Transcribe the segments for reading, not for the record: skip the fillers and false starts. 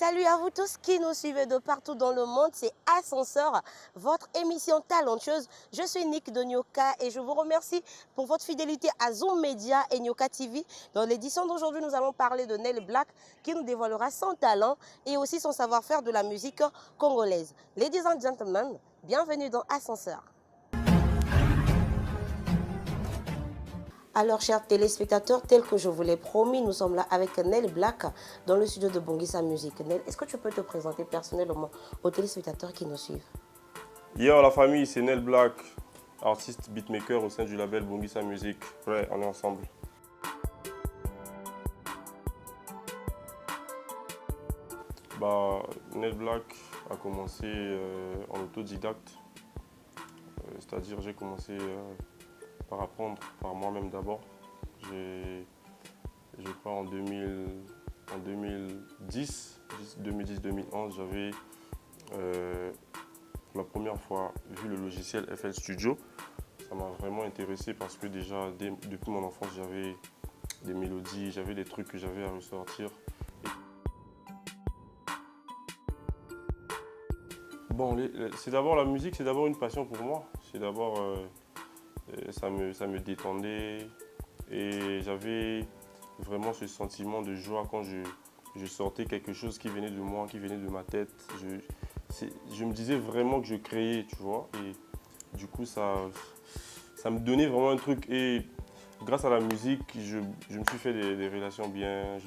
Salut à vous tous qui nous suivez de partout dans le monde, c'est Ascenseur, votre émission talentueuse. Je suis Nick de Nyoka et je vous remercie pour votre fidélité à Zoom Media et Nyoka TV. Dans l'édition d'aujourd'hui, nous allons parler de Nel Black qui nous dévoilera son talent et aussi son savoir-faire de la musique congolaise. Ladies and gentlemen, bienvenue dans Ascenseur. Alors, chers téléspectateurs, tel que je vous l'ai promis, nous sommes là avec Nel Black dans le studio de Bongisa Music. Nel, est-ce que tu peux te présenter personnellement aux téléspectateurs qui nous suivent? Yo la famille, c'est Nel Black, artiste beatmaker au sein du label Bongisa Music. Ouais, on est ensemble. Nel Black a commencé en autodidacte, c'est-à-dire j'ai commencé par apprendre par moi-même d'abord. Je crois en 2010-2011, j'avais pour la première fois vu le logiciel FL Studio. Ça m'a vraiment intéressé parce que déjà depuis mon enfance j'avais des mélodies, j'avais des trucs que j'avais à ressortir. Bon, c'est d'abord la musique, c'est d'abord une passion pour moi. C'est d'abord ça me détendait et j'avais vraiment ce sentiment de joie quand je sortais quelque chose qui venait de moi, qui venait de ma tête. Je me disais vraiment que je créais, tu vois. Et du coup, ça me donnait vraiment un truc. Et grâce à la musique, je me suis fait des relations bien.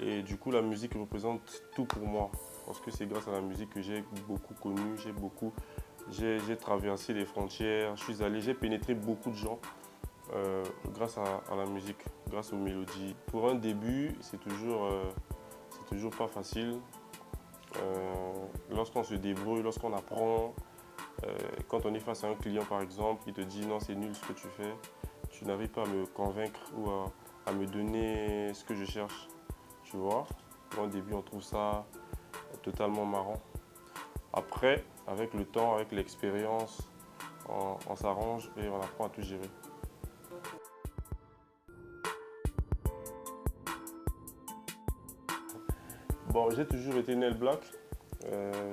Et du coup, la musique représente tout pour moi. Parce que c'est grâce à la musique que j'ai beaucoup connu, j'ai traversé les frontières, j'ai pénétré beaucoup de gens grâce à la musique, grâce aux mélodies. Pour un début, c'est toujours pas facile. Lorsqu'on se débrouille, lorsqu'on apprend, quand on est face à un client par exemple, il te dit non c'est nul ce que tu fais, tu n'arrives pas à me convaincre ou à me donner ce que je cherche, tu vois. Pour un début on trouve ça totalement marrant. Après, avec le temps, avec l'expérience, on s'arrange et on apprend à tout gérer. Bon, j'ai toujours été Nel Black.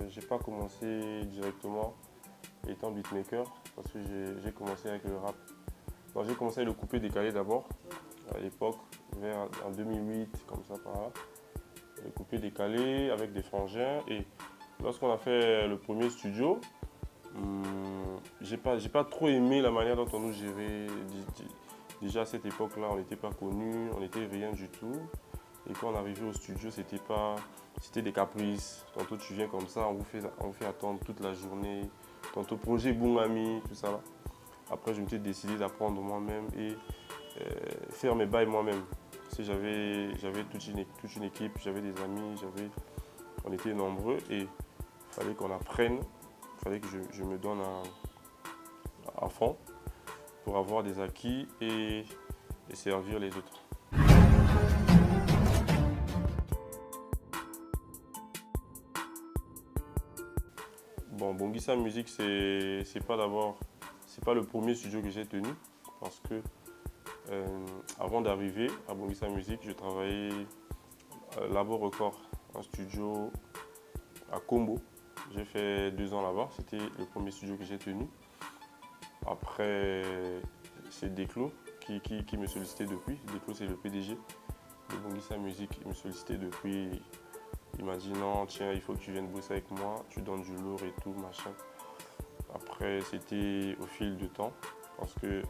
J'ai pas commencé directement étant beatmaker parce que j'ai commencé avec le rap. J'ai commencé avec le coupé décalé d'abord à l'époque, en 2008, comme ça par là. Le coupé décalé avec des frangins et lorsqu'on a fait le premier studio, j'ai pas trop aimé la manière dont on nous gérait. Déjà à cette époque-là, on n'était pas connus, on n'était rien du tout. Et quand on arrivait au studio, c'était des caprices. Tantôt tu viens comme ça, on vous fait attendre toute la journée. Tantôt projet Boungami, tout ça là. Après, je me suis décidé d'apprendre moi-même et faire mes bails moi-même. J'avais toute une équipe, j'avais des amis, on était nombreux et il fallait qu'on apprenne, il fallait que je me donne à fond pour avoir des acquis et servir les autres. Bon, Bongisa Music, c'est pas le premier studio que j'ai tenu parce que avant d'arriver à Bongisa Music, je travaillais à Labo Record, un studio à Combo. J'ai fait 2 ans là-bas, c'était le premier studio que j'ai tenu. Après, c'est Declo qui me sollicitait depuis. Declo, c'est le PDG de Bongisa Music. Il me sollicitait depuis. Il m'a dit non, tiens, il faut que tu viennes bosser avec moi, tu donnes du lourd et tout, machin. Après, c'était au fil du temps, parce que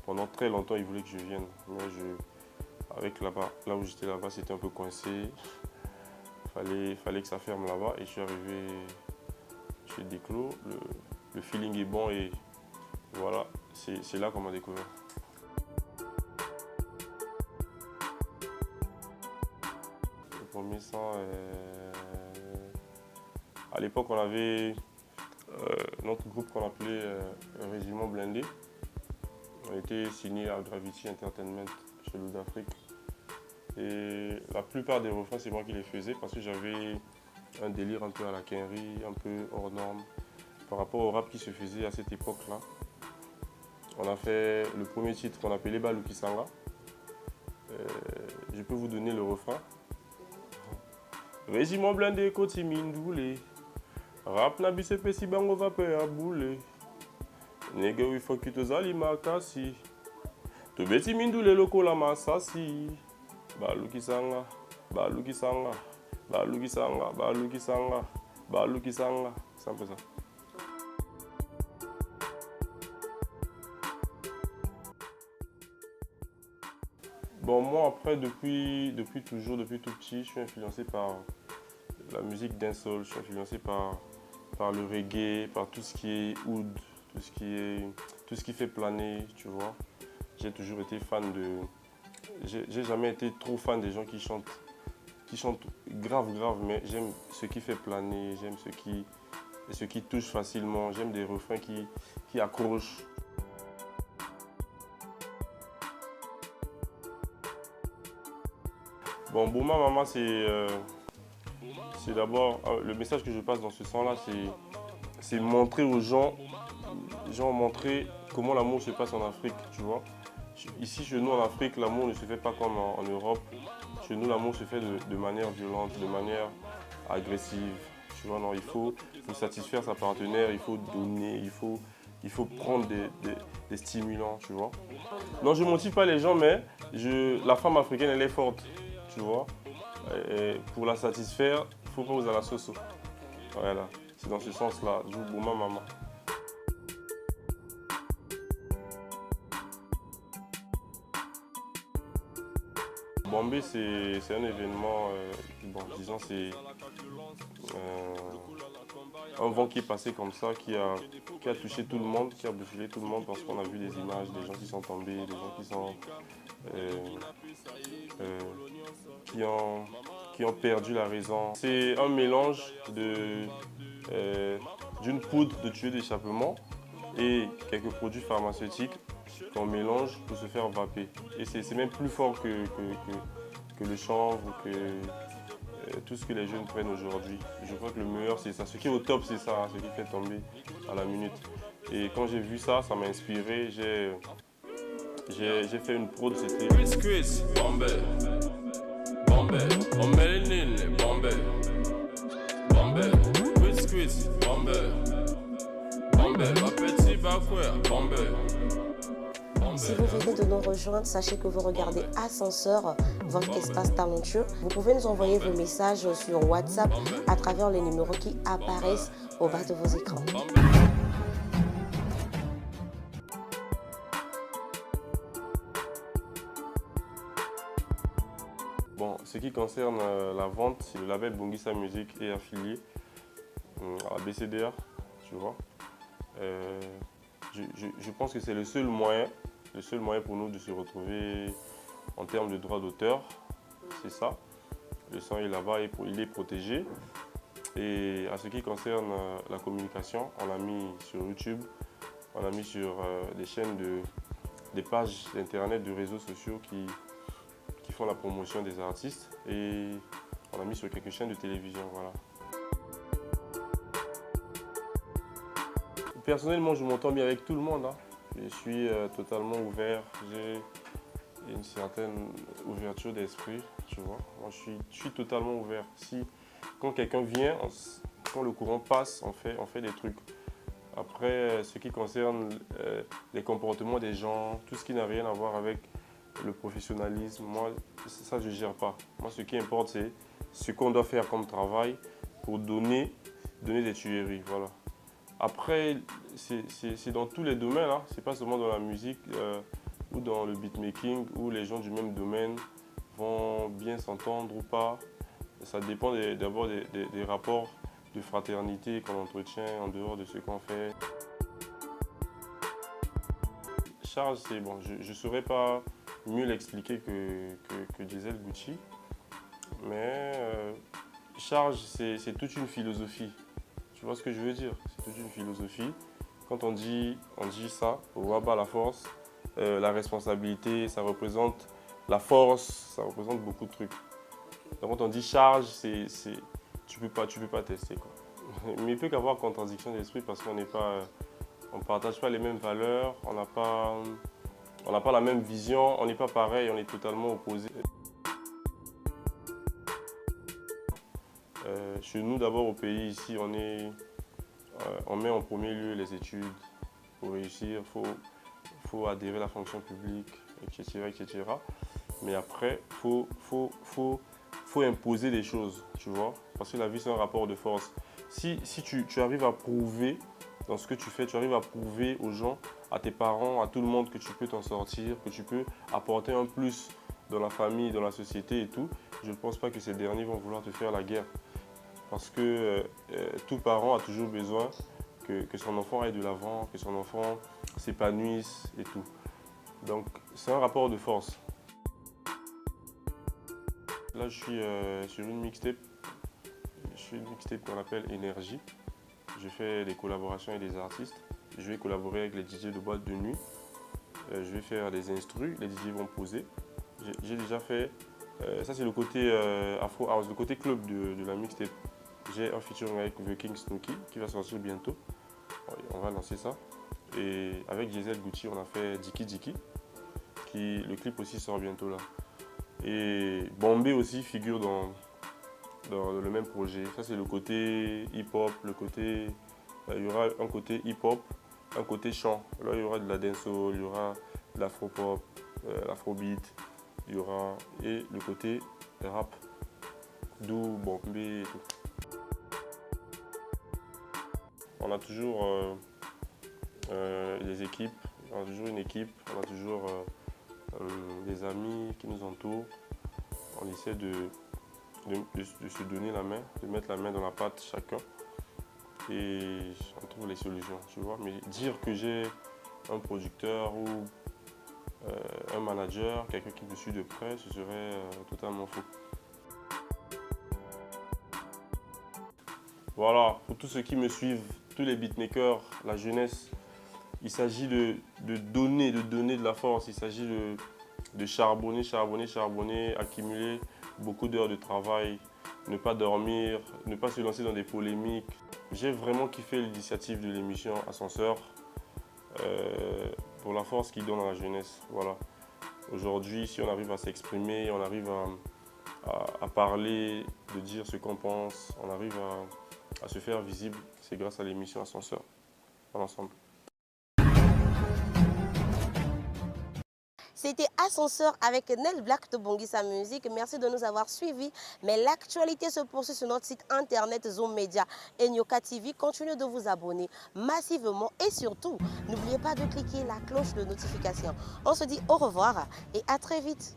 pendant très longtemps, il voulait que je vienne. Mais là où j'étais là-bas, c'était un peu coincé. Fallait que ça ferme là-bas et je suis arrivé chez Declo. Le feeling est bon et voilà, c'est là qu'on m'a découvert. Le premier son, à l'époque, on avait notre groupe qu'on appelait Régiment Blindé. On était signé à Gravity Entertainment chez Loup d'Afrique. Et la plupart des refrains, c'est moi qui les faisais parce que j'avais un délire un peu à la quinri, un peu hors norme par rapport au rap qui se faisait à cette époque-là. On a fait le premier titre qu'on appelait Balukisanga. Je peux vous donner le refrain. Régiment blindé koti mindoule. Rap na bisepe si bango va pe a boule. Nege we fuck you to zali makasi. To beti mindoule loko la masasi. Baluki sanga, baluki sanga, baluki sanga, baluki sanga, baluki sanga. C'est un peu ça. Bon, moi, après, depuis toujours, depuis tout petit, je suis influencé par la musique dancehall, je suis influencé par le reggae, par tout ce qui est oud, tout ce qui fait planer, tu vois. J'ai toujours été fan de... J'ai jamais été trop fan des gens qui chantent grave, mais j'aime ce qui fait planer, j'aime ce qui touche facilement, j'aime des refrains qui accrochent. Bon, Bouma Mama, c'est d'abord, le message que je passe dans ce sens-là, c'est montrer aux gens, montrer comment l'amour se passe en Afrique, tu vois. Ici, chez nous en Afrique, l'amour ne se fait pas comme en Europe. Chez nous, l'amour se fait de manière violente, de manière agressive. Tu vois, non, il faut satisfaire sa partenaire, il faut donner, il faut prendre des stimulants, tu vois. Non, je ne motive pas les gens, mais la femme africaine, elle est forte, tu vois. Et pour la satisfaire, il faut pas vous à la sauce. Voilà, c'est dans ce sens-là. Bouma Mama. Bombay, c'est un événement, bon, disons, c'est un vent qui est passé comme ça, qui a touché tout le monde, qui a bousculé tout le monde parce qu'on a vu des images, des gens qui sont tombés, des gens qui ont perdu la raison. C'est un mélange d'une poudre de tuyau d'échappement et quelques produits pharmaceutiques qu'on mélange pour se faire vaper. Et c'est même plus fort que le chanvre, que tout ce que les jeunes prennent aujourd'hui. Je crois que le meilleur, c'est ça. Ce qui est au top, c'est ça, hein, ce qui fait tomber à la minute. Et quand j'ai vu ça, ça m'a inspiré. J'ai fait une prod, c'était... Si vous venez de nous rejoindre, sachez que vous regardez Ascenseur, votre espace talentueux. Vous pouvez nous envoyer vos messages sur WhatsApp à travers les numéros qui apparaissent au bas de vos écrans. Bon, ce qui concerne la vente, c'est le label Bongissa Music est affilié à BCDR, tu vois. Je pense que c'est le seul moyen pour nous de se retrouver en termes de droits d'auteur. C'est ça. Le son est là-bas, il est protégé. Et à ce qui concerne la communication, on l'a mis sur YouTube, on l'a mis sur des chaînes, des pages d'internet, de réseaux sociaux qui font la promotion des artistes. Et on l'a mis sur quelques chaînes de télévision, voilà. Personnellement, je m'entends bien avec tout le monde, hein. Je suis totalement ouvert, j'ai une certaine ouverture d'esprit, tu vois. Moi, je suis totalement ouvert. Quand quelqu'un vient, quand le courant passe, on fait des trucs. Après, ce qui concerne les comportements des gens, tout ce qui n'a rien à voir avec le professionnalisme, moi, ça, je ne gère pas. Moi, ce qui importe, c'est ce qu'on doit faire comme travail pour donner des tueries, voilà. Après, c'est dans tous les domaines, hein. C'est pas seulement dans la musique ou dans le beatmaking où les gens du même domaine vont bien s'entendre ou pas. Ça dépend d'abord des rapports de fraternité qu'on entretient en dehors de ce qu'on fait. Charge, c'est bon, je ne saurais pas mieux l'expliquer que Gisèle Gucci, mais charge, c'est toute une philosophie. Tu vois ce que je veux dire? C'est toute une philosophie. Quand on dit ça, Waba, la force, la responsabilité, ça représente la force, ça représente beaucoup de trucs. Donc quand on dit charge, tu peux pas tester, quoi. Mais il peut y avoir contradiction d'esprit parce qu'on on partage pas les mêmes valeurs, on n'a pas la même vision, on n'est pas pareil, on est totalement opposés. Chez nous, d'abord au pays, ici, on met en premier lieu les études. Pour réussir, il faut adhérer à la fonction publique, etc. etc. Mais après, il faut imposer des choses, tu vois. Parce que la vie, c'est un rapport de force. Si tu arrives à prouver dans ce que tu fais, tu arrives à prouver aux gens, à tes parents, à tout le monde que tu peux t'en sortir, que tu peux apporter un plus dans la famille, dans la société et tout, je ne pense pas que ces derniers vont vouloir te faire la guerre. Parce que tout parent a toujours besoin que son enfant aille de l'avant, que son enfant s'épanouisse et tout. Donc, c'est un rapport de force. Là, je suis sur une mixtape. Je suis une mixtape qu'on appelle Énergie. Je fais des collaborations avec des artistes. Je vais collaborer avec les DJ de boîte de nuit. Je vais faire des instrus, les DJ vont poser. J'ai déjà fait, ça c'est le côté Afro House, le côté club de la mixtape. J'ai un featuring avec The King Snooki qui va sortir bientôt. On va lancer ça. Et avec Giselle Gucci, on a fait Diki Diki. Le clip aussi sort bientôt là. Et Bombay aussi figure dans le même projet. Ça c'est le côté hip-hop, il y aura un côté hip-hop, un côté chant. Là il y aura de la dancehall, il y aura de l'afro-pop, l'afrobeat, il y aura et le côté rap, d'où Bombay et tout. On a toujours des équipes, on a toujours une équipe, on a toujours des amis qui nous entourent. On essaie de se donner la main, de mettre la main dans la pâte chacun et on trouve les solutions, tu vois. Mais dire que j'ai un producteur ou un manager, quelqu'un qui me suit de près, ce serait totalement faux. Voilà, pour tous ceux qui me suivent, tous les beatmakers, la jeunesse, il s'agit de donner de la force, il s'agit de charbonner, accumuler beaucoup d'heures de travail, ne pas dormir, ne pas se lancer dans des polémiques. J'ai vraiment kiffé l'initiative de l'émission Ascenseur pour la force qu'il donne à la jeunesse. Voilà. Aujourd'hui, si on arrive à s'exprimer, on arrive à parler, de dire ce qu'on pense, on arrive à se faire visible, c'est grâce à l'émission Ascenseur, dans l'ensemble. C'était Ascenseur avec Nel Black de Bongisa Music. Merci de nous avoir suivis. Mais l'actualité se poursuit sur notre site internet Zoom Media et Nyoka TV. Continuez de vous abonner massivement et surtout, n'oubliez pas de cliquer la cloche de notification. On se dit au revoir et à très vite.